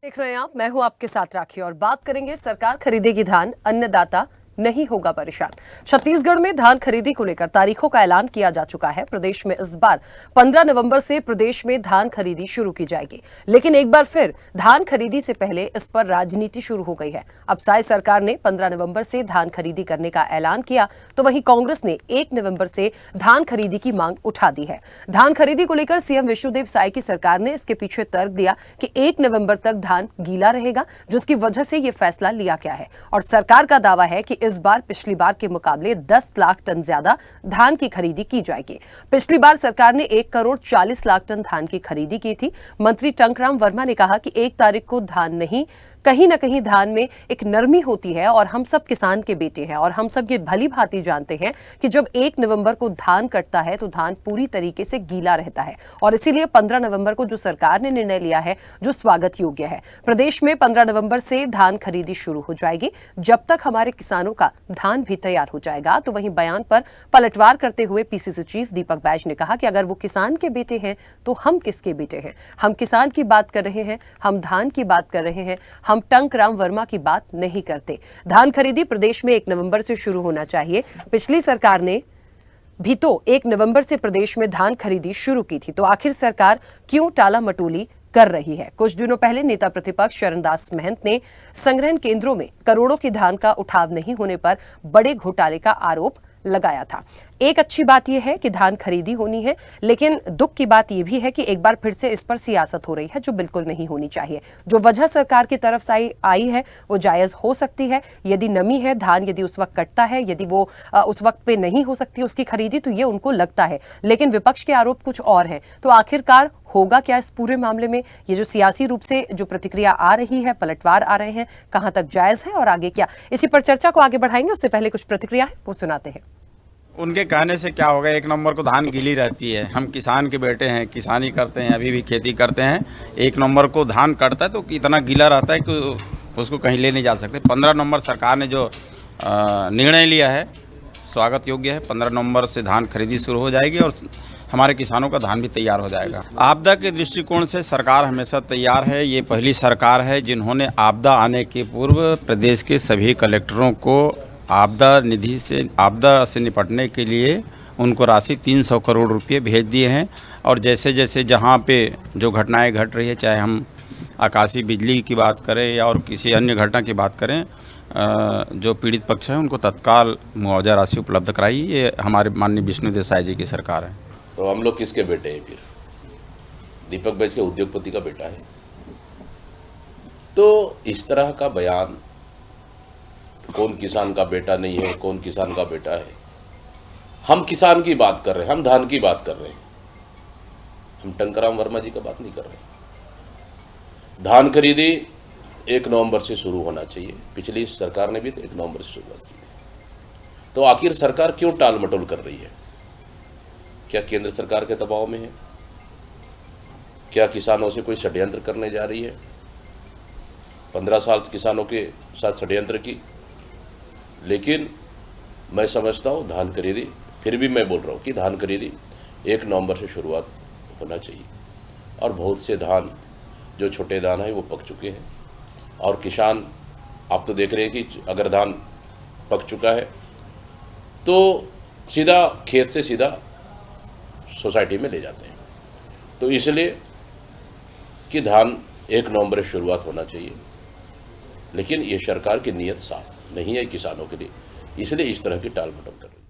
देख रहे हैं आप, मैं हूं आपके साथ राखी और बात करेंगे सरकार खरीदेगी धान, अन्नदाता नहीं होगा परेशान। छत्तीसगढ़ में धान खरीदी को लेकर तारीखों का ऐलान किया जा चुका है। प्रदेश में इस बार 15 नवंबर से प्रदेश में धान खरीदी शुरू की जाएगी, लेकिन एक बार फिर धान खरीदी से पहले इस पर राजनीति शुरू हो गई है। अब साय सरकार ने 15 नवंबर से धान खरीदी करने का ऐलान किया, तो वहीं कांग्रेस ने 1 नवंबर से धान खरीदी की मांग उठा दी है। धान खरीदी को लेकर सीएम विष्णुदेव साय की सरकार ने इसके पीछे तर्क दिया कि 1 नवंबर तक धान गीला रहेगा, जिसकी वजह से यह फैसला लिया गया है। और सरकार का दावा है कि इस बार पिछली बार के मुकाबले 10 लाख टन ज्यादा धान की खरीदी की जाएगी। पिछली बार सरकार ने 1 करोड़ 40 लाख टन धान की खरीदी की थी। मंत्री टंकराम वर्मा ने कहा कि 1 तारीख को धान नहीं, कहीं ना कहीं धान में एक नरमी होती है और हम सब किसान के बेटे हैं और हम सब ये भली भांति जानते हैं कि जब 1 नवंबर को धान कटता है तो धान पूरी तरीके से गीला रहता है और इसीलिए 15 नवंबर को जो सरकार ने निर्णय लिया है जो स्वागत योग्य है। प्रदेश में 15 नवंबर से धान खरीदी शुरू हो जाएगी, जब तक हमारे किसानों का धान भी तैयार हो जाएगा। तो वहीं बयान पर पलटवार करते हुए पीसीसी चीफ दीपक बैज ने कहा कि अगर वो किसान के बेटे हैं तो हम किसके बेटे हैं? हम किसान की बात कर रहे हैं, हम धान की बात कर रहे हैं, हम टंकराम वर्मा की बात नहीं करते। धान खरीदी प्रदेश में 1 नवंबर से शुरू होना चाहिए। पिछली सरकार ने भी तो 1 नवंबर से प्रदेश में धान खरीदी शुरू की थी, तो आखिर सरकार क्यों टाला मटोली कर रही है? कुछ दिनों पहले नेता प्रतिपक्ष शरणदास महंत ने संग्रहण केंद्रों में करोड़ों की धान का उठाव नहीं होने पर बड़े घोटाले का आरोप लगाया था। एक अच्छी बात यह है कि धान खरीदी होनी है, लेकिन दुख की बात यह भी है कि एक बार फिर से इस पर सियासत हो रही है, जो बिल्कुल नहीं होनी चाहिए। जो वजह सरकार की तरफ से आई है वो जायज हो सकती है। यदि नमी है, धान यदि उस वक्त कटता है, यदि वो उस वक्त पे नहीं हो सकती उसकी खरीदी, तो ये उनको लगता है। लेकिन विपक्ष के आरोप कुछ और हैं। तो आखिरकार होगा क्या इस पूरे मामले में? ये जो सियासी रूप से जो प्रतिक्रिया आ रही है, पलटवार आ रहे हैं, कहां तक जायज है और आगे क्या? इसी पर चर्चा को आगे बढ़ाएंगे। उससे पहले कुछ प्रतिक्रिया है वो सुनाते हैं। उनके कहने से क्या होगा? 1 नवंबर को धान गीली रहती है। हम किसान के बेटे हैं, किसानी करते हैं, अभी भी खेती करते हैं। 1 नवंबर को धान कटता है तो इतना गीला रहता है कि उसको कहीं ले नहीं जा सकते। 15 नवंबर सरकार ने जो निर्णय लिया है स्वागत योग्य है। 15 नवंबर से धान खरीदी शुरू हो जाएगी और हमारे किसानों का धान भी तैयार हो जाएगा। आपदा के दृष्टिकोण से सरकार हमेशा तैयार है। ये पहली सरकार है जिन्होंने आपदा आने के पूर्व प्रदेश के सभी कलेक्टरों को आपदा से निपटने के लिए उनको राशि 300 करोड़ रुपए भेज दिए हैं। और जैसे जैसे जहाँ पे जो घटनाएं घट रही है, चाहे हम आकाशीय बिजली की बात करें या और किसी अन्य घटना की बात करें, जो पीड़ित पक्ष है उनको तत्काल मुआवजा राशि उपलब्ध कराई। ये हमारे माननीय विष्णुदेव साय जी की सरकार है। तो हम लोग किसके बेटे हैं फिर? दीपक बैज के उद्योगपति का बेटा है। तो इस तरह का बयान, कौन किसान का बेटा नहीं है, कौन किसान का बेटा है? हम किसान की बात कर रहे हैं, हम धान की बात कर रहे हैं, हम टंकराम वर्मा जी का बात नहीं कर रहे। धान खरीदी 1 नवंबर से शुरू होना चाहिए। पिछली सरकार ने भी तो 1 नवंबर से शुरुआत की थी। तो आखिर सरकार क्यों टाल मटोल कर रही है? क्या केंद्र सरकार के दबाव में है? क्या किसानों से कोई षड्यंत्र करने जा रही है? 15 साल किसानों के साथ षड्यंत्र की। लेकिन मैं समझता हूँ धान खरीदी, फिर भी मैं बोल रहा हूँ कि धान खरीदी 1 नवंबर से शुरुआत होना चाहिए। और बहुत से धान, जो छोटे धान है वो पक चुके हैं और किसान, आप तो देख रहे हैं कि अगर धान पक चुका है तो सीधा खेत से सीधा सोसाइटी में ले जाते हैं। तो इसलिए कि धान 1 नवंबर से शुरुआत होना चाहिए, लेकिन ये सरकार की नीयत साफ नहीं है किसानों के लिए, इसलिए इस तरह की टाल मटोल कर रही है।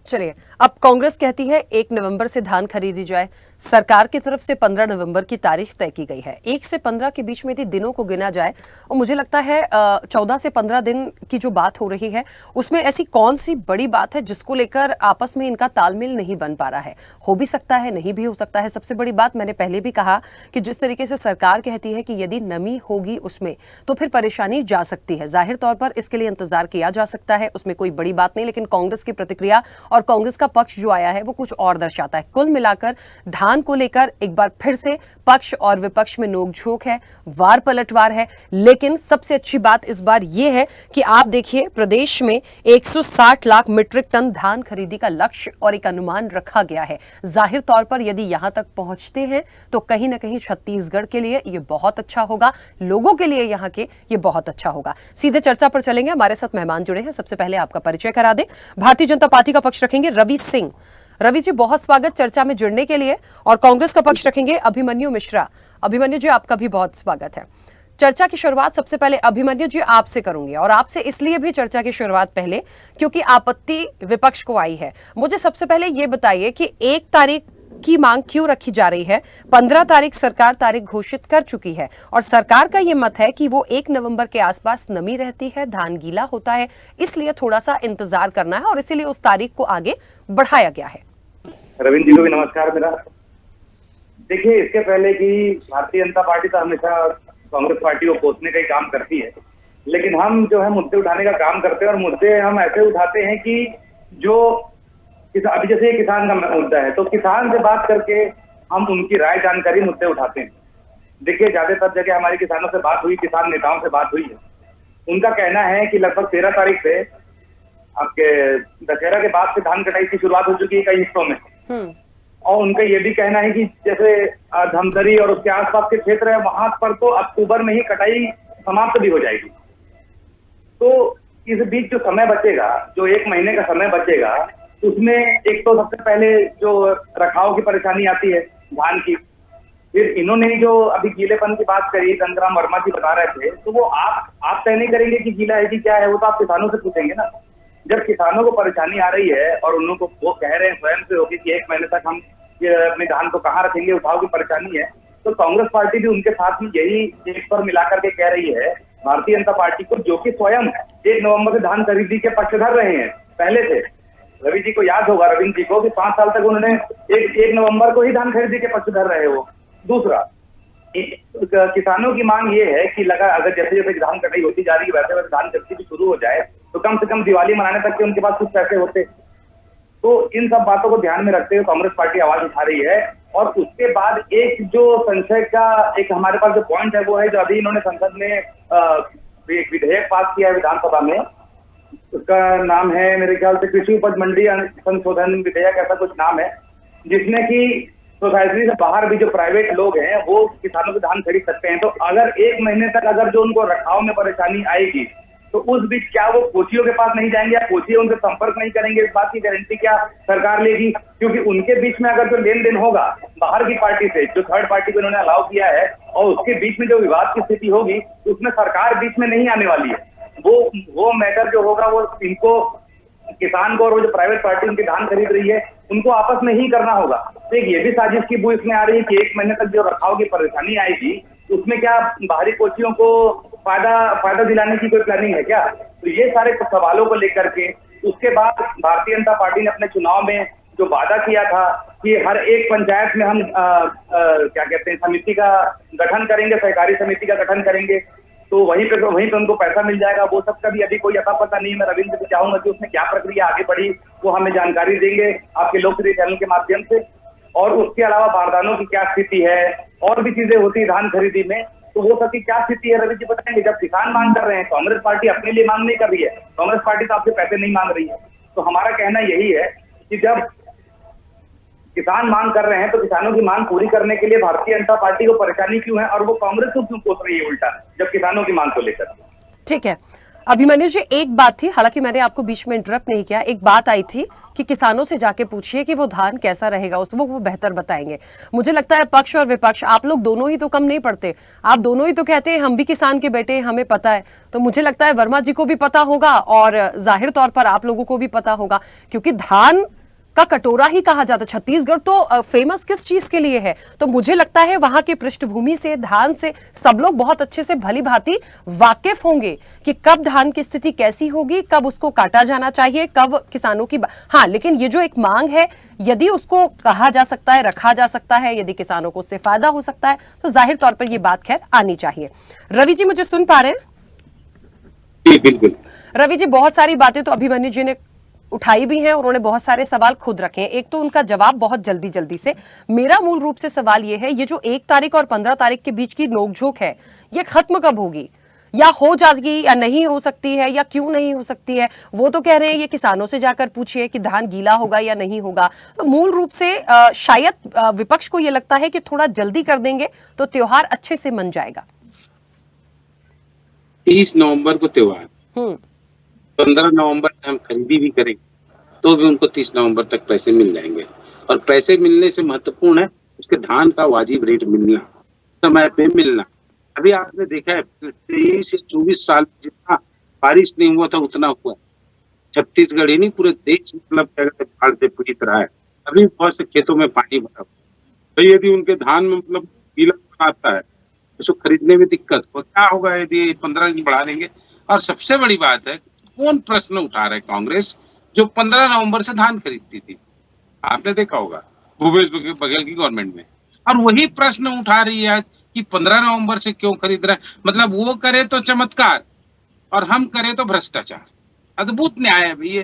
चलिए, अब कांग्रेस कहती है 1 नवंबर से धान खरीदी जाए। सरकार की तरफ से 15 नवंबर की तारीख तय की गई है। 1 से 15 के बीच में यदि दिनों को गिना जाए, और मुझे लगता है 14 से 15 दिन की जो बात हो रही है उसमें ऐसी कौन सी बड़ी बात है जिसको लेकर आपस में इनका तालमेल नहीं बन पा रहा है? हो भी सकता है, नहीं भी हो सकता है। सबसे बड़ी बात, मैंने पहले भी कहा कि जिस तरीके से सरकार कहती है कि यदि नमी होगी उसमें तो फिर परेशानी जा सकती है। जाहिर तौर पर इसके लिए इंतजार किया जा सकता है, उसमें कोई बड़ी बात नहीं। लेकिन कांग्रेस की प्रतिक्रिया और कांग्रेस का पक्ष जो आया है वो कुछ और दर्शाता है। कुल मिलाकर धान को लेकर एक बार फिर से पक्ष और विपक्ष में नोकझोंक है, वार पलटवार है। लेकिन सबसे अच्छी बात इस बार यह है कि आप देखिए प्रदेश में 160 लाख मीट्रिक टन धान खरीदी का लक्ष्य और एक अनुमान रखा गया है। जाहिर तौर पर यदि यहां तक पहुंचते हैं तो कहीं ना कहीं छत्तीसगढ़ के लिए ये बहुत अच्छा होगा, लोगों के लिए यहां के ये बहुत अच्छा होगा। सीधे चर्चा पर चलेंगे, हमारे साथ मेहमान जुड़े हैं। सबसे पहले आपका परिचय करा दें। भारतीय जनता पार्टी का पक्ष रखेंगे रवि सिंह। रवि जी, बहुत स्वागत चर्चा में जुड़ने के लिए। और कांग्रेस का पक्ष रखेंगे अभिमन्यु मिश्रा। अभिमन्यु जी, आपका भी बहुत स्वागत है। चर्चा की शुरुआत सबसे पहले अभिमन्यु जी आपसे करूंगी, और आपसे इसलिए भी चर्चा की शुरुआत पहले क्योंकि आपत्ति विपक्ष को आई है। मुझे सबसे पहले यह बताइए कि 1 तारीख की मांग क्यों रखी जा रही है? 15 तारीख सरकार तारीख घोषित कर चुकी है और सरकार का यह मत है कि वो 1 नवंबर के आसपास नमी रहती है, धान गीला होता है, इसलिए थोड़ा सा इंतजार करना है और इसीलिए उस तारीख को आगे बढ़ाया गया है। रविंद्र जी को भी नमस्कार मेरा। देखिए, इसके पहले कि भारतीय जनता पार्टी तो हमेशा कांग्रेस पार्टी को कोसने का ही काम करती है, लेकिन हम जो है मुद्दे उठाने का काम करते हैं और मुद्दे हम ऐसे उठाते हैं कि जो अभी जैसे ये किसान का मुद्दा है तो किसान से बात करके हम उनकी राय जानकारी मुद्दे उठाते हैं। देखिए, ज्यादातर जगह हमारी किसानों से बात हुई, किसान नेताओं से बात हुई है। उनका कहना है कि लगभग 13 तारीख से आपके दशहरा के बाद से धान कटाई की शुरुआत हो चुकी है कई हिस्सों में। और उनका ये भी कहना है कि जैसे धमतरी और उसके आसपास के क्षेत्र है वहां पर तो अक्टूबर में ही कटाई समाप्त भी हो जाएगी। तो इस बीच जो समय बचेगा, जो 1 महीने का समय बचेगा, उसमें एक तो सबसे पहले जो रखाव की परेशानी आती है धान की, फिर इन्होंने जो अभी गीलेपन की बात करी, गंगराम वर्मा जी बता रहे थे, तो वो आप तय नहीं करेंगे कि गीला है कि क्या है, वो तो आप किसानों से पूछेंगे ना। जब किसानों को परेशानी आ रही है और उनको वो कह रहे हैं स्वयं से होगी कि 1 महीने तक हम अपने धान को कहाँ रखेंगे, उठाव की परेशानी है, तो कांग्रेस पार्टी भी उनके साथ में यही एक पर मिलाकर के कह रही है भारतीय जनता पार्टी को, जो कि स्वयं 1 नवंबर से धान खरीदी के पक्षधर रहे हैं पहले से। रवि जी को याद होगा, रविंद्र जी को, कि 5 साल तक उन्होंने 1 नवंबर को ही धान खरीदी के पक्षधर रहे वो। दूसरा, किसानों की मांग ये है कि अगर जैसे जैसे धान कटाई होती जा रही है वैसे वैसे धान खरीदी भी शुरू हो जाए तो कम से कम दिवाली मनाने तक के उनके पास कुछ पैसे होते। तो इन सब बातों को ध्यान में रखते हुए कांग्रेस पार्टी आवाज उठा रही है। और उसके बाद एक जो संशय का एक हमारे पास जो पॉइंट है वो है जो अभी इन्होंने संसद में एक विधेयक पास किया है विधानसभा में, उसका नाम है मेरे ख्याल से कृषि उपज मंडी संशोधन विधेयक, ऐसा कुछ नाम है, जिसमें कि सोसाइटी से बाहर भी जो प्राइवेट लोग हैं वो किसानों से धान खरीद सकते हैं। तो अगर 1 महीने तक अगर जो उनको रखाव में परेशानी आएगी तो उस बीच क्या वो कोचियों के पास नहीं जाएंगे या कोचिए उनसे संपर्क नहीं करेंगे? इस बात की गारंटी क्या सरकार लेगी? क्योंकि उनके बीच में अगर जो लेन देन होगा बाहर की पार्टी से, जो थर्ड पार्टी को इन्होंने अलाउ किया है, और उसके बीच में जो विवाद की स्थिति होगी उसमें सरकार बीच में नहीं आने वाली है। वो मैटर जो होगा वो इनको, किसान को और वो जो प्राइवेट पार्टी उनकी धान खरीद रही है उनको आपस में ही करना होगा। तो एक ये भी साजिश की बू इसमें आ रही है कि 1 महीने तक जो रखाव की परेशानी आएगी उसमें क्या बाहरी कोचियों को फायदा दिलाने की कोई प्लानिंग है क्या? तो ये सारे सवालों को लेकर के उसके बाद भारतीय जनता पार्टी ने अपने चुनाव में जो वादा किया था कि हर एक पंचायत में हम क्या कहते हैं समिति का गठन करेंगे, सहकारी समिति का गठन करेंगे, तो वहीं पे उनको पैसा मिल जाएगा। वो सब का भी अभी कोई अता पता नहीं है। मैं रविंद्र को चाहूंगा कि उसमें क्या प्रक्रिया आगे बढ़ी वो हमें जानकारी देंगे आपके लोकप्रिय चैनल के माध्यम से। और उसके अलावा बारदानों की क्या स्थिति है, और भी चीजें होती है धान खरीदी में, तो वो सबकी क्या स्थिति है रवि जी बताएंगे। जब किसान मांग कर रहे हैं, कांग्रेस पार्टी अपने लिए मांग नहीं कर रही है, कांग्रेस पार्टी तो आपसे पैसे नहीं मांग रही है। तो हमारा कहना यही है कि जब किसान मांग कर रहे हैं तो किसानों की मांग पूरी करने के लिए भारतीय जनता पार्टी को परेशानी क्यों है और वो कांग्रेस को क्यों कोस रही है उल्टा, जब किसानों की मांग को लेकर। ठीक है अभिमन्यु जी, एक बात थी, हालांकि मैंने आपको बीच में इंटरप्ट नहीं किया, एक बात आई थी कि किसानों से जाके पूछिए कि वो धान कैसा रहेगा, उस वक्त वो बेहतर बताएंगे। मुझे लगता है पक्ष और विपक्ष आप लोग दोनों ही तो कम नहीं पड़ते, आप दोनों ही तो कहते हैं हम भी किसान के बेटे हैं, हमें पता है। तो मुझे लगता है वर्मा जी को भी पता होगा और जाहिर तौर पर आप लोगों को भी पता होगा, क्योंकि धान का कटोरा ही कहा जाता है। छत्तीसगढ़ तो फेमस किस चीज के लिए है? तो मुझे लगता है वहां की पृष्ठभूमि से, धान से सब लोग बहुत अच्छे से भली भांति वाकिफ होंगे कि कब धान की स्थिति कैसी होगी, कब उसको काटा जाना चाहिए, कब किसानों की हाँ, लेकिन ये जो एक मांग है यदि उसको कहा जा सकता है, रखा जा सकता है, यदि किसानों को उससे फायदा हो सकता है तो जाहिर तौर पर ये बात खैर आनी चाहिए। रवि जी मुझे सुन पा रहे हैं? बिल्कुल। रवि जी, बहुत सारी बातें तो अभिमन्यु जी ने उठाई भी हैं और उन्होंने बहुत सारे सवाल खुद रखे हैं। एक तो उनका जवाब बहुत जल्दी जल्दी से, मेरा मूल रूप से सवाल ये है, ये जो 1 तारीख और 15 तारीख के बीच की नोकझोंक है, ये खत्म कब होगी? या हो जाएगी या नहीं हो सकती है, या क्यों नहीं हो सकती है? वो तो कह रहे हैं ये किसानों से जाकर पूछिए कि धान गीला होगा या नहीं होगा। तो मूल रूप से शायद विपक्ष को ये लगता है कि थोड़ा जल्दी कर देंगे तो त्योहार अच्छे से मन जाएगा। 30 नवंबर को त्योहार, 15 नवंबर से हम खरीदी भी करेंगे तो भी उनको 30 नवंबर तक पैसे मिल जाएंगे। और पैसे मिलने से महत्वपूर्ण है उसके धान का वाजिब रेट मिलना, समय पे मिलना। अभी आपने देखा है 23 से 24 साल जितना बारिश नहीं हुआ था उतना हुआ। छत्तीसगढ़ ही नहीं पूरे देश मतलब बाढ़ से पीड़ित रहा है। अभी बहुत से खेतों में पानी भरा हुआ। तो यदि उनके धान में मतलब गीला आता है उसको खरीदने में दिक्कत हो, क्या होगा यदि 15 दिन बढ़ा देंगे? और सबसे बड़ी बात है, कौन प्रश्न उठा रहा है कांग्रेस जो 15 नवंबर से धान खरीदती थी? आपने देखा होगा भूपेश बघेल की गवर्नमेंट में। और वही प्रश्न उठा रही है आज कि 15 नवंबर से क्यों खरीद रहे हैं। मतलब वो करे तो चमत्कार और हम करे तो भ्रष्टाचार। अद्भुत न्याय है भैया।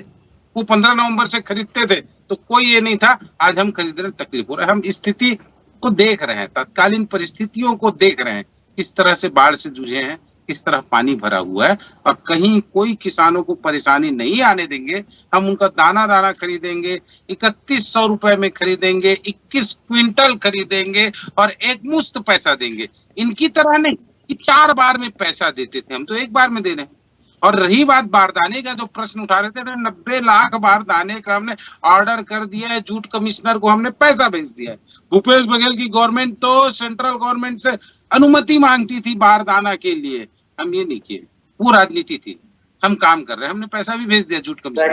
वो 15 नवंबर से खरीदते थे तो कोई ये नहीं था, आज हम खरीद रहे, तकलीफ हो रहा है। हम स्थिति को देख रहे हैं, तत्कालीन परिस्थितियों को देख रहे हैं, किस तरह से बाढ़ से जूझे हैं, किस तरह पानी भरा हुआ है। और कहीं कोई किसानों को परेशानी नहीं आने देंगे। हम उनका दाना दाना खरीदेंगे, 3100 रुपए में खरीदेंगे, 21 क्विंटल खरीदेंगे और एक मुश्त पैसा देंगे। इनकी तरह नहीं कि 4 बार में पैसा देते थे, हम तो एक बार में दे रहे हैं। और रही बात बारदाने का, जो प्रश्न उठा रहे थे, 90 लाख बारदाने का हमने ऑर्डर कर दिया है, जूट कमिश्नर को हमने पैसा भेज दिया है। भूपेश बघेल की गवर्नमेंट तो सेंट्रल गवर्नमेंट से अनुमति मांगती थी बारदाना के लिए, हम ये नहीं किए। वो राजनीति थी, हम काम कर रहे हैं, हमने पैसा भी भेज दिया जूट कमिश्नर।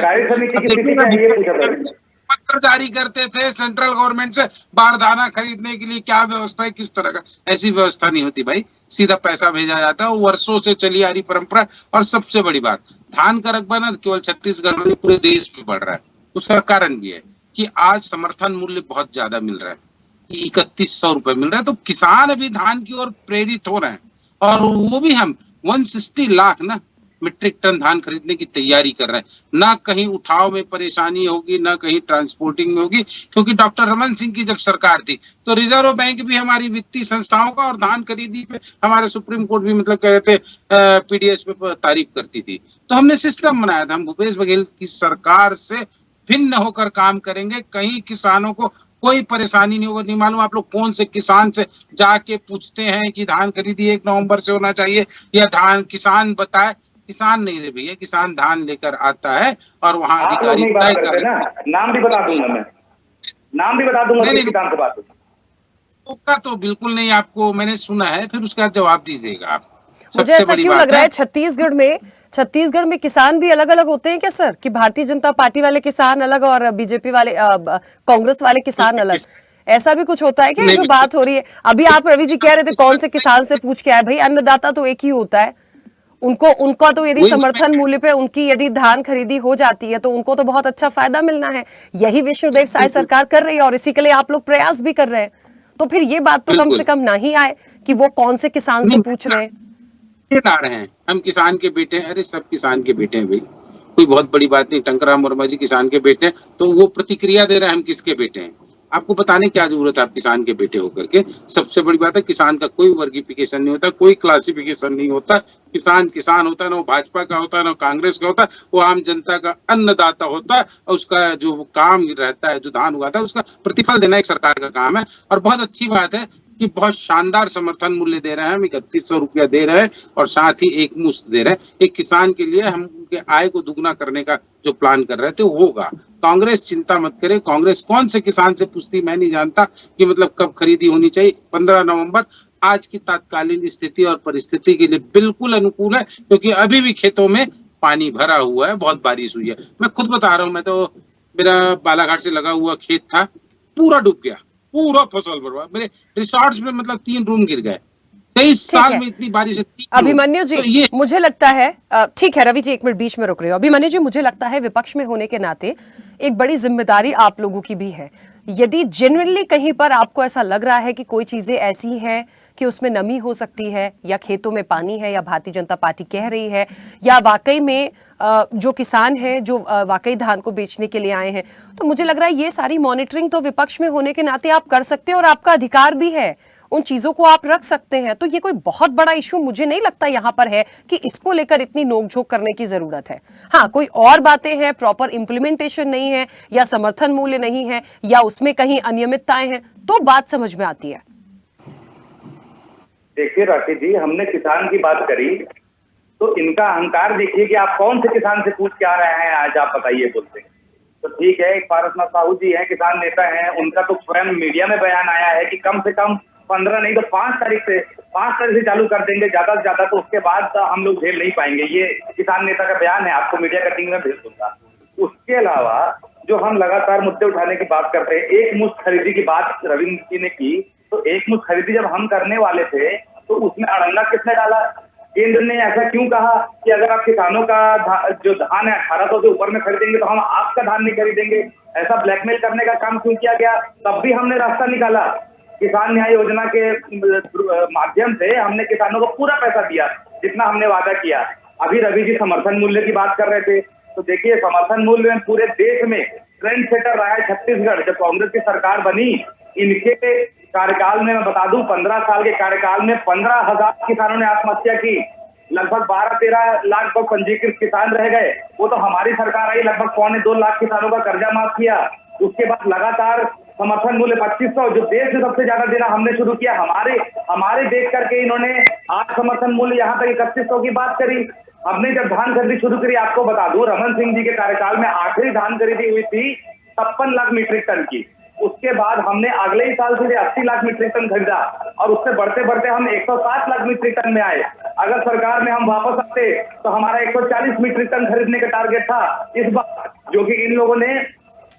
पत्र जारी करते थे सेंट्रल गवर्नमेंट से बारदाना खरीदने के लिए, क्या व्यवस्था है, किस तरह का? ऐसी व्यवस्था नहीं होती भाई, सीधा पैसा भेजा जाता है। वो वर्षों से चली आ रही परंपरा। और सबसे बड़ी बात, धान का रकबा न केवल छत्तीसगढ़ में, पूरे देश में बढ़ रहा है। उसका कारण भी है कि आज समर्थन मूल्य बहुत ज्यादा मिल रहा है, 3100 रुपए मिल रहा है। तो किसान अभी धान की ओर प्रेरित हो रहे हैं। और वो भी हम 160 लाख ना मीट्रिक टन धान खरीदने की तैयारी कर रहे हैं। ना कहीं उठाव में परेशानी होगी, ना कहीं ट्रांसपोर्टिंग में होगी, क्योंकि डॉक्टर रमन सिंह की जब सरकार थी तो रिजर्व बैंक भी हमारी वित्तीय संस्थाओं का और धान खरीदी पे हमारे सुप्रीम कोर्ट भी मतलब कहते पीडीएस पे तारीफ करती थी। तो हमने सिस्टम बनाया था। हम भूपेश बघेल की सरकार से भिन्न होकर काम करेंगे। कहीं किसानों को कोई परेशानी नहीं होगा। नहीं मालूम आप लोग कौन से किसान से जाके पूछते हैं कि धान खरीदी 1 नवंबर से होना चाहिए, या धान किसान बताए। किसान नहीं रे भैया, किसान धान लेकर आता है और वहाँ अधिकारी तय कर रहे हैं। नाम भी बता दूंगा मैं, नाम भी बता दूंगा किसान से बात होगा तो बिल्कुल नहीं। आपको मैंने सुना है, फिर उसका जवाब दीजिएगा आप। मुझे ऐसा क्यों लग रहा है छत्तीसगढ़ में किसान भी अलग अलग होते हैं क्या सर? कि भारतीय जनता पार्टी वाले किसान अलग और बीजेपी वाले कांग्रेस वाले किसान अलग, ऐसा भी कुछ होता है क्या? जो बात हो रही है अभी, आप रवि जी कह रहे थे कौन से किसान से पूछ के आए? भाई अन्नदाता तो एक ही होता है। उनका तो यदि समर्थन मूल्य पे उनकी यदि धान खरीदी हो जाती है तो उनको तो बहुत अच्छा फायदा मिलना है। यही विष्णुदेव साय सरकार कर रही है और इसी के लिए आप लोग प्रयास भी कर रहे हैं। तो फिर ये बात तो कम से कम ना ही आए कि वो कौन से किसान से पूछ रहे हैं। ला रहे हैं हम किसान के बेटे हैं। अरे सब किसान के बेटे हैं भाई, कोई बहुत बड़ी बात नहीं। टंकराम वर्मा जी किसान के बेटे हैं, तो वो प्रतिक्रिया दे रहे हैं हम किसके बेटे हैं। आपको बताने क्या जरूरत है, आप किसान के बेटे होकर के। सबसे बड़ी बात है, किसान का कोई वर्गीफिकेशन नहीं होता, कोई क्लासिफिकेशन नहीं होता। किसान किसान होता है, ना वो भाजपा का होता है, ना कांग्रेस का होता है। वो आम जनता का अन्नदाता होता है और उसका जो काम रहता है, जो धान उगाता है, उसका प्रतिफल देना एक सरकार का काम है। और बहुत अच्छी बात है कि बहुत शानदार समर्थन मूल्य दे रहे हैं हम, 3100 रुपया दे रहे हैं और साथ ही एक मुश्त दे रहे हैं। एक किसान के लिए हम उनके आय को दुगना करने का जो प्लान कर रहे थे वो होगा। कांग्रेस चिंता मत करे। कांग्रेस कौन से किसान से पूछती मैं नहीं जानता कि मतलब कब खरीदी होनी चाहिए। 15 नवंबर आज की तात्कालीन स्थिति और परिस्थिति के लिए बिल्कुल अनुकूल है, क्योंकि अभी भी खेतों में पानी भरा हुआ है, बहुत बारिश हुई है। मैं खुद बता रहा हूँ, मैं तो मेरा बालाघाट से लगा हुआ खेत था, पूरा डूब गया, पूरा फसल बर्बाद। मेरे रिसोर्ट्स में मतलब 3 रूम गिर गए। 23 साल में इतनी बारिश है। अभिमन्यु जी, तो मुझे लगता है, ठीक है रवि जी एक मिनट बीच में रुक रहे हो। अभिमन्यु जी, मुझे लगता है विपक्ष में होने के नाते एक बड़ी जिम्मेदारी आप लोगों की भी है। यदि जेन्युइनली कहीं पर आपको ऐसा लग रहा है कि कोई चीजें ऐसी हैं कि उसमें नमी हो सकती है, या खेतों में पानी है, या भारतीय जनता पार्टी कह रही है, या वाकई में जो किसान हैं जो वाकई धान को बेचने के लिए आए हैं? तो मुझे लग रहा है ये सारी मॉनिटरिंग तो विपक्ष में होने के नाते आप कर सकते हैं और आपका अधिकार भी है, उन चीजों को आप रख सकते हैं। तो ये कोई बहुत बड़ा इशू मुझे नहीं लगता यहाँ पर है कि इसको लेकर इतनी नोकझोंक करने की जरूरत है। हाँ, कोई और बातें हैं, प्रॉपर इंप्लीमेंटेशन नहीं है, या समर्थन मूल्य नहीं है, या उसमें कहीं अनियमितताएं हैं, तो बात समझ में आती है। देखिए राशि जी, हमने किसान की बात करी तो इनका अहंकार देखिए कि आप कौन से किसान से पूछ के आ रहे हैं, आज आप बताइए बोलते हैं। तो ठीक है, एक पारसनाथ साहू जी हैं, किसान नेता हैं, उनका तो स्वयं मीडिया में बयान आया है कि कम से कम 15 नहीं तो 5 तारीख से चालू कर देंगे, ज्यादा से ज्यादा, तो उसके बाद हम लोग झेल नहीं पाएंगे। ये किसान नेता का बयान है, आपको मीडिया कटिंग में भेज दूंगा। उसके अलावा जो हम लगातार मुद्दे उठाने की बात करते हैं, एक मुश्त खरीदी की बात रविंद्र जी ने की, तो एक मुश्त खरीदी जब हम करने वाले थे तो उसमें अड़ंगा किसने डाला? केंद्र ने ऐसा क्यों कहा कि अगर आप किसानों का जो धान है 1800 से ऊपर में खरीदेंगे तो हम आपका धान नहीं खरीदेंगे? ऐसा ब्लैकमेल करने का काम क्यों किया गया? तब भी हमने रास्ता निकाला। किसान न्याय योजना के माध्यम से हमने किसानों को पूरा पैसा दिया जितना हमने वादा किया। अभी रवि जी समर्थन मूल्य की बात कर रहे थे, तो देखिए समर्थन मूल्य में पूरे देश में ट्रेंड सेटर रहा है छत्तीसगढ़। जब कांग्रेस की सरकार बनी, इनके कार्यकाल में मैं बता दूं, 15 साल के कार्यकाल में 15,000 किसानों ने आत्महत्या की, लगभग 12-13 लाख को पंजीकृत किसान रह गए। वो तो हमारी सरकार आई, लगभग 2.25 लाख किसानों का कर्जा माफ किया। उसके बाद लगातार समर्थन मूल्य 2500 जो देश में सबसे ज्यादा देना हमने शुरू किया। हमारे देख करके इन्होंने आज समर्थन मूल्य यहाँ तक 3100 की बात करी। हमने जब धान खरीदी शुरू करी, आपको बता दूं, रमन सिंह जी के कार्यकाल में आखिरी धान खरीदी हुई थी 56 लाख मीट्रिक टन की। उसके बाद हमने अगले ही साल सीधे 80 लाख मीट्रिक टन खरीदा और उससे बढ़ते बढ़ते हम 107 लाख मीट्रिक टन में आए। अगर सरकार में हम वापस आते तो हमारा 140 मीट्रिक टन खरीदने का टारगेट था इस बार, जो कि इन लोगों ने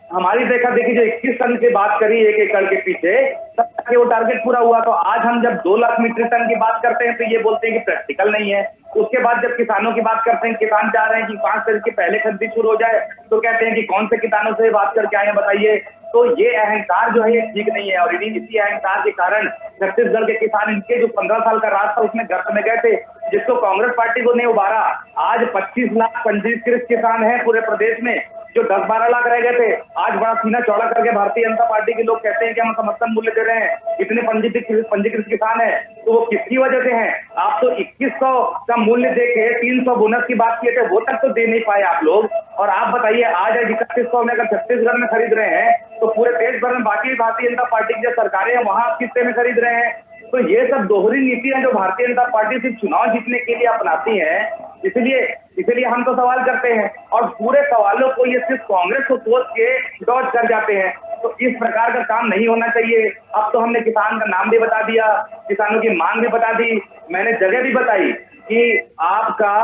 हमारी देखा देखी जो 21 टन की बात करी 1 एकड़ के पीछे, तब तक वो टारगेट पूरा हुआ। तो आज हम जब 2 लाख मीट्रिक टन की बात करते हैं तो ये बोलते हैं कि प्रैक्टिकल नहीं है। उसके बाद जब किसानों की बात करते हैं, किसान चाह रहे हैं कि 5 तारीख के पहले खरीदी शुरू हो जाए, तो कहते हैं कि कौन से किसानों से बात करके आए हैं बताइए। तो ये अहंकार जो है ये ठीक नहीं है, और इसी अहंकार के कारण छत्तीसगढ़ के किसान इनके जो 15 साल का राज था उसमें गर्त में गए थे, जिसको कांग्रेस पार्टी को नहीं उबारा। आज 25 लाख पंजीकृत किसान हैं पूरे प्रदेश में, जो 10-12 लाख रह गए थे। आज बड़ा सीना चौड़ा करके भारतीय जनता पार्टी के लोग कहते हैं कि हम समर्थन मूल्य दे रहे हैं, इतने पंजीकृत किसान हैं। तो वो किसकी वजह से हैं? आप तो 2100 का मूल्य देके 300 बोनस की बात किए थे, वो तक तो दे नहीं पाए आप लोग। और आप बताइए, आज 3100 में अगर छत्तीसगढ़ में खरीद रहे हैं तो पूरे देश भर में बाकी भारतीय जनता पार्टी की जो सरकारें हैं वहां आप कितने में खरीद रहे हैं? तो ये सब दोहरी नीतियां जो भारतीय जनता पार्टी सिर्फ चुनाव जीतने के लिए अपनाती है, इसलिए हम तो सवाल करते हैं, और पूरे सवालों को ये सिर्फ कांग्रेस को सोच के डॉज कर जाते हैं। तो इस प्रकार का काम नहीं होना चाहिए। अब तो हमने किसान का नाम भी बता दिया, किसानों की मांग भी बता दी, मैंने जगह भी बताई कि आपका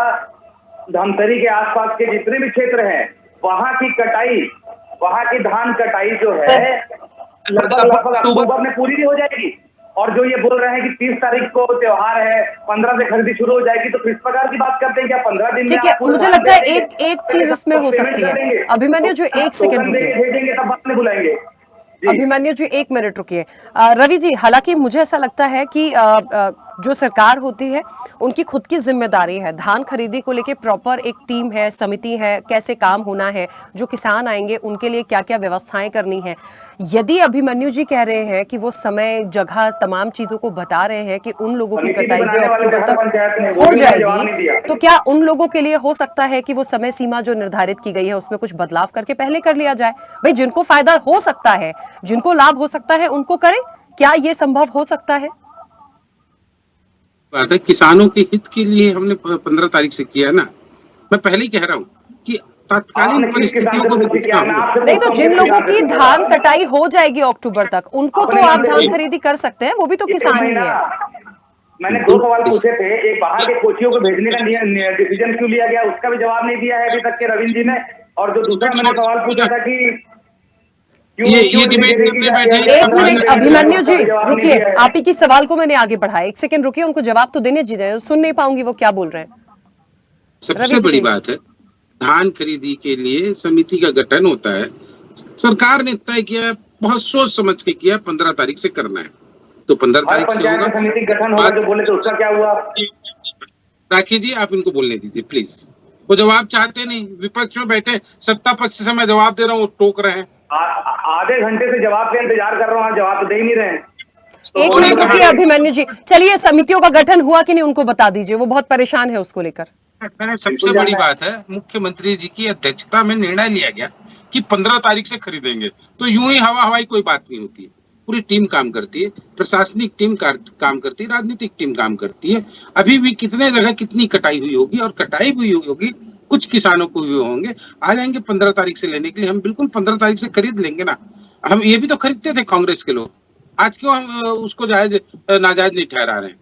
धमतरी के आसपास के जितने भी क्षेत्र हैं वहां की कटाई, वहां की धान कटाई जो है लगभग अक्टूबर में पूरी भी हो जाएगी। और जो ये बोल रहे हैं कि 30 तारीख को त्योहार है, 15 से खरीदी शुरू हो जाएगी, तो किस प्रकार की बात करते हैं? क्या 15 दिन में? ठीक है, मुझे लगता है एक चीज इसमें हो सकती है। अभिमन्यु जी 1 सेकंड रुकिए, भेजेंगे तब बाद में बुलाएंगे। अभिमन्यु जी 1 मिनट रुकिए। रवि जी, हालांकि मुझे ऐसा लगता है कि जो सरकार होती है उनकी खुद की जिम्मेदारी है, धान खरीदी को लेके प्रॉपर एक टीम है, समिति है, कैसे काम होना है, जो किसान आएंगे उनके लिए क्या क्या व्यवस्थाएं करनी है। यदि अभिमन्यु जी कह रहे हैं कि वो समय, जगह, तमाम चीजों को बता रहे हैं कि उन लोगों की कटाई भी अक्टूबर तक हो जाएगी, तो क्या उन लोगों के लिए हो सकता है कि वो समय सीमा जो निर्धारित की गई है उसमें कुछ बदलाव करके पहले कर लिया जाए? भाई, जिनको फायदा हो सकता है, जिनको लाभ हो सकता है, उनको करें। क्या ये संभव हो सकता है? बात है, किसानों के हित के लिए हमने 15 तारीख से किया ना। मैं पहले ही कह रहा हूँ कि तत्कालीन परिस्थितियों को नहीं, तो जिन लोगों की धान कटाई हो जाएगी अक्टूबर तक, उनको तो आप धान खरीदी कर सकते हैं, वो भी तो किसान ही है। मैंने 2 सवाल पूछे थे, एक बाहर के कोचियों को भेजने का डिसीजन क्यों लिया गया, उसका भी जवाब नहीं दिया है अभी तक के रविंद्र जी ने। और जो दूसरा मैंने सवाल पूछा था कि ये डिबेट एक मिनट अभिमन्यु जी रुकिए, आप ही की सवाल को मैंने आगे बढ़ाया, 1 सेकंड रुकिए, उनको जवाब तो देने दीजिए, सुन नहीं पाऊंगी वो क्या बोल रहे हैं। सबसे बड़ी बात है, धान खरीदी के लिए समिति का गठन होता है। सरकार ने तय किया, बहुत सोच समझ के किया, 15 तारीख से करना है। तो 15 हर तारीख से पंचायत होगा। समिति गठन होगा जो बोले, तो उसका क्या हुआ? राखी जी, आप इनको बोलने दीजिए प्लीज। वो जवाब चाहते नहीं, विपक्ष में बैठे, सत्ता पक्ष से मैं जवाब दे रहा हूँ, टोक रहे हैं। आधे घंटे से जवाब का इंतजार कर रहा हूँ, जवाब तो दे ही नहीं रहे हैं। एक मिनट रुकिए अभिमन्यु जी, चलिए समितियों का गठन हुआ कि नहीं उनको बता दीजिए, वो बहुत परेशान है उसको लेकर। सबसे बड़ी बात है, मुख्यमंत्री जी की अध्यक्षता में निर्णय लिया गया कि 15 तारीख से खरीदेंगे, तो यूं ही हवा हवाई कोई बात नहीं होती है। पूरी टीम काम करती है, प्रशासनिक टीम काम करती है, राजनीतिक टीम काम करती है। अभी भी कितने जगह कितनी कटाई हुई होगी, और कटाई हुई होगी कुछ किसानों को भी होंगे, आ जाएंगे 15 तारीख से लेने के लिए। हम बिल्कुल 15 तारीख से खरीद लेंगे ना। हम ये भी तो खरीदते थे कांग्रेस के लोग, आज क्यों हम उसको जायज नाजायज नहीं ठहरा रहे हैं?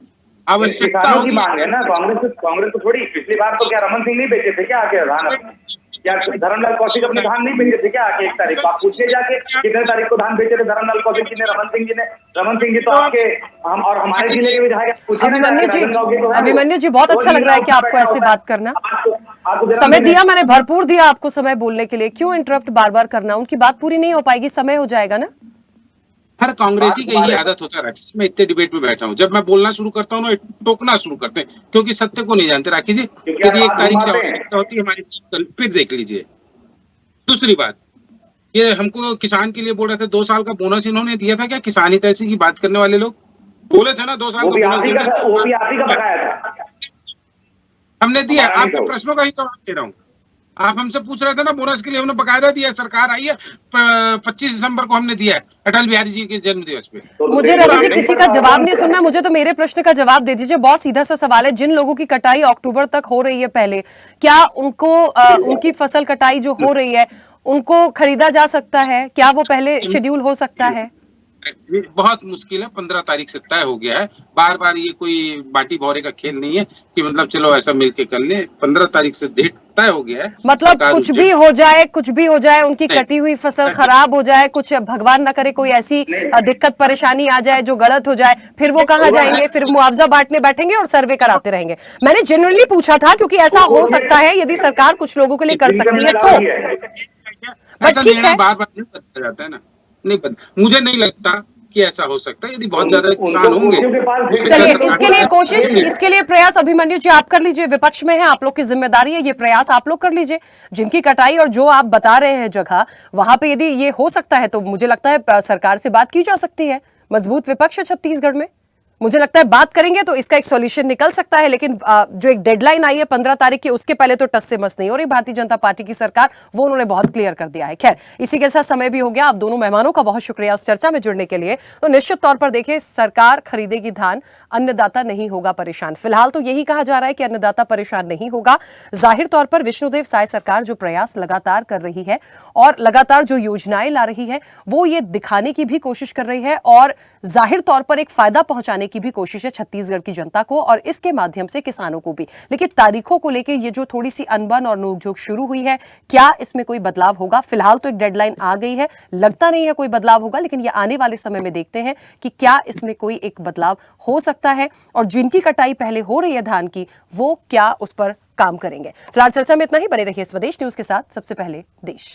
आवश्यकता किसानों की होगी। मांग है ना, कांग्रेस को थोड़ी। पिछली बार तो क्या रमन सिंह नहीं बेचे थे क्या आके धान अपने? क्या धर्मलाल कौशिक अपने धान नहीं बेचे थे क्या आके 1 तारीख को? आप पूछिए जाके कितने तारीख को धान बेचे थे धर्मलाल कौशिक जी ने, रमन सिंह जी ने। रमन सिंह जी तो आपके हम और हमारे जिले के विधायक, पूछिए ना। अभिमन्यु जी बहुत अच्छा लग रहा है कि आपको ऐसे बात करना। समय दिया मैंने, भरपूर दिया आपको समय बोलने के लिए, क्यों इंटरप्ट बार बार करना? उनकी बात पूरी नहीं हो पाएगी, समय हो जाएगा ना। हर कांग्रेसी की यही आदत होता है राखी जी। मैं इतने डिबेट में बैठा हूँ, जब मैं बोलना शुरू करता हूँ ना, टोकना शुरू करते हैं, क्योंकि सत्य को नहीं जानते राखी जी। यदि 1 तारीख से आवश्यकता होती है हमारी, फिर देख लीजिए। दूसरी बात, ये हमको किसान के लिए बोल रहे थे 2 साल का बोनस इन्होंने दिया था क्या? किसान हितैषी की बात करने वाले लोग बोले थे ना 2 साल का बोनस वो भी आप ही का बकाया था, हमने दिया। आपके प्रश्नों का ही जवाब दे रहा हूँ। आप हमसे पूछ रहे थे ना बोनस के लिए, हमने बकायदा दिया। सरकार आई है 25 दिसंबर को हमने दिया है, अटल बिहारी जी के जन्म दिवस पे। मुझे रवि जी किसी का जवाब नहीं सुनना, मुझे तो मेरे प्रश्न का जवाब दे दीजिए। बहुत सीधा सा सवाल है, जिन लोगों की कटाई अक्टूबर तक हो रही है पहले, क्या उनको उनकी फसल कटाई जो हो रही है उनको खरीदा जा सकता है? क्या वो पहले शेड्यूल हो सकता है? बहुत मुश्किल है, 15 तारीख से तय हो गया है। बार बार ये कोई बाटी भौरे का खेल नहीं है कि मतलब चलो ऐसा मिलके कर ले। 15 तारीख से डेट तय हो गया है। मतलब कुछ भी हो जाए, कुछ भी हो जाए, उनकी कटी हुई फसल खराब हो जाए, कुछ भगवान ना करे कोई ऐसी दिक्कत परेशानी आ जाए जो गलत हो जाए, फिर वो कहाँ जाएंगे? फिर मुआवजा बांटने बैठेंगे और सर्वे कराते रहेंगे। मैंने जनरली पूछा था क्योंकि ऐसा हो सकता है यदि सरकार कुछ लोगों के लिए कर सकती है तो। ऐसा निर्णय बार बार नहीं बदला जाता है ना, नहीं बदला। मुझे नहीं लगता कि ऐसा हो सकता है। यदि बहुत ज्यादा किसान होंगे, चलिए इसके लिए कोशिश, इसके लिए प्रयास अभिमन्यु जी आप कर लीजिए। विपक्ष में है, आप लोग की जिम्मेदारी है, ये प्रयास आप लोग कर लीजिए। जिनकी कटाई और जो आप बता रहे हैं जगह, वहां पे यदि ये हो सकता है तो मुझे लगता है सरकार से बात की जा सकती है। मजबूत विपक्ष है छत्तीसगढ़ में, मुझे लगता है बात करेंगे तो इसका एक सॉल्यूशन निकल सकता है। लेकिन जो एक डेडलाइन आई है 15 तारीख की, उसके पहले तो टस से मस नहीं हो रही भारतीय जनता पार्टी की सरकार, वो उन्होंने बहुत क्लियर कर दिया है। खैर, इसी के साथ समय भी हो गया। आप दोनों मेहमानों का बहुत शुक्रिया इस चर्चा में जुड़ने के लिए। तो निश्चित तौर पर देखिए, सरकार खरीदेगी धान, अन्नदाता नहीं होगा परेशान। फिलहाल तो यही कहा जा रहा है कि अन्नदाता परेशान नहीं होगा। जाहिर तौर पर विष्णुदेव साय सरकार जो प्रयास लगातार कर रही है और लगातार जो योजनाएं ला रही है, वो ये दिखाने की भी कोशिश कर रही है और जाहिर तौर पर एक फायदा पहुंचाने की भी कोशिश है छत्तीसगढ़ की जनता को और इसके माध्यम से किसानों को भी। लेकिन तारीखों को लेकर ये जो थोड़ी सी अनबन और नोकझोंक शुरू हुई है, क्या इसमें कोई बदलाव होगा? फिलहाल तो एक डेडलाइन आ गई है, लगता नहीं है कोई बदलाव होगा, लेकिन ये आने वाले समय में देखते हैं कि क्या इसमें कोई एक बदलाव हो सकता है और जिनकी कटाई पहले हो रही है धान की, वो क्या उस पर काम करेंगे। फिलहाल चर्चा में इतना ही। बने रहिए स्वदेश न्यूज के साथ। सबसे पहले देश।